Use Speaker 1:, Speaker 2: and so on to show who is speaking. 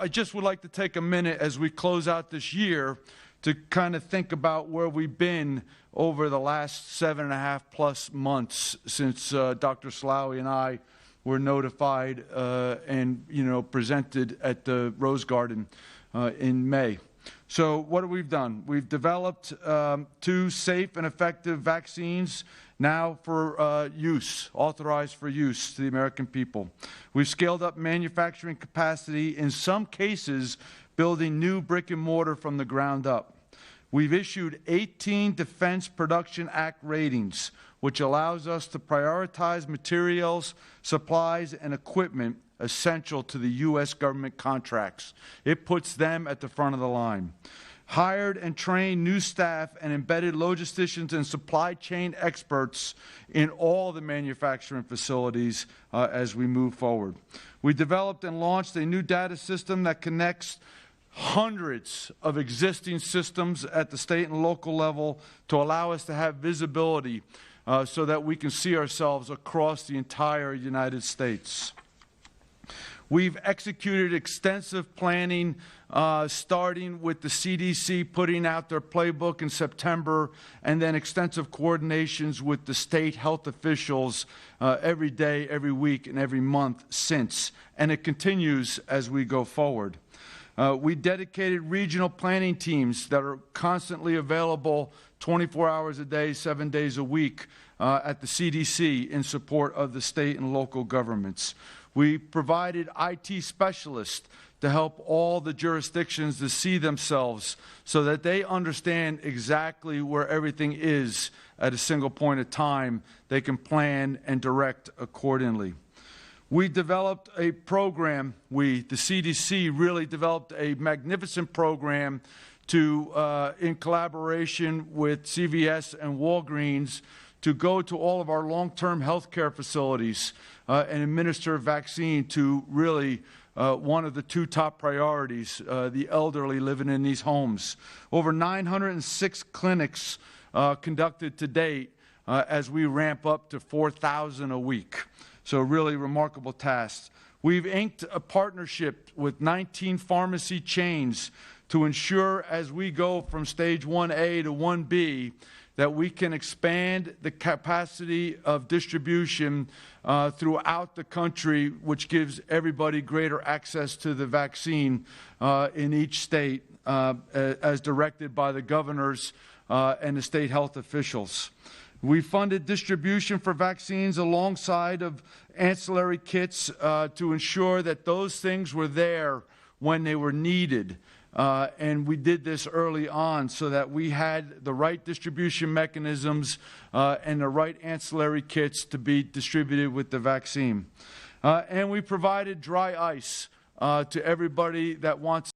Speaker 1: I just would like to take a minute as we close out this year to kind of think about where we've been over the last 7.5+ months since Dr. Slaoui and I were notified and presented at the Rose Garden in May. So what have we done? We've developed 2 safe and effective vaccines now for use, authorized for use to the American people. We've scaled up manufacturing capacity, in some cases building new brick and mortar from the ground up. We've issued 18 Defense Production Act ratings, which allows us to prioritize materials, supplies, and equipment essential to the U.S. government contracts. It puts them at the front of the line. Hired and trained new staff and embedded logisticians and supply chain experts in all the manufacturing facilities as we move forward. We developed and launched a new data system that connects hundreds of existing systems at the state and local level to allow us to have visibility so that we can see ourselves across the entire United States. We've executed extensive planning, starting with the CDC putting out their playbook in September, and then extensive coordinations with the state health officials every day, every week, and every month since. And it continues as we go forward. We dedicated regional planning teams that are constantly available 24 hours a day, 7 days a week at the CDC in support of the state and local governments. We provided IT specialists to help all the jurisdictions to see themselves so that they understand exactly where everything is at a single point of time. They can plan and direct accordingly. We developed a program, the CDC really developed a magnificent program to, in collaboration with CVS and Walgreens, to go to all of our long-term health care facilities and administer a vaccine to really one of the 2 top priorities, the elderly living in these homes. Over 906 clinics conducted to date as we ramp up to 4,000 a week. So really remarkable tasks. We've inked a partnership with 19 pharmacy chains to ensure as we go from stage 1A to 1B that we can expand the capacity of distribution throughout the country, which gives everybody greater access to the vaccine in each state as directed by the governors and the state health officials. We funded distribution for vaccines alongside of ancillary kits to ensure that those things were there when they were needed. And we did this early on so that we had the right distribution mechanisms and the right ancillary kits to be distributed with the vaccine. And we provided dry ice to everybody that wants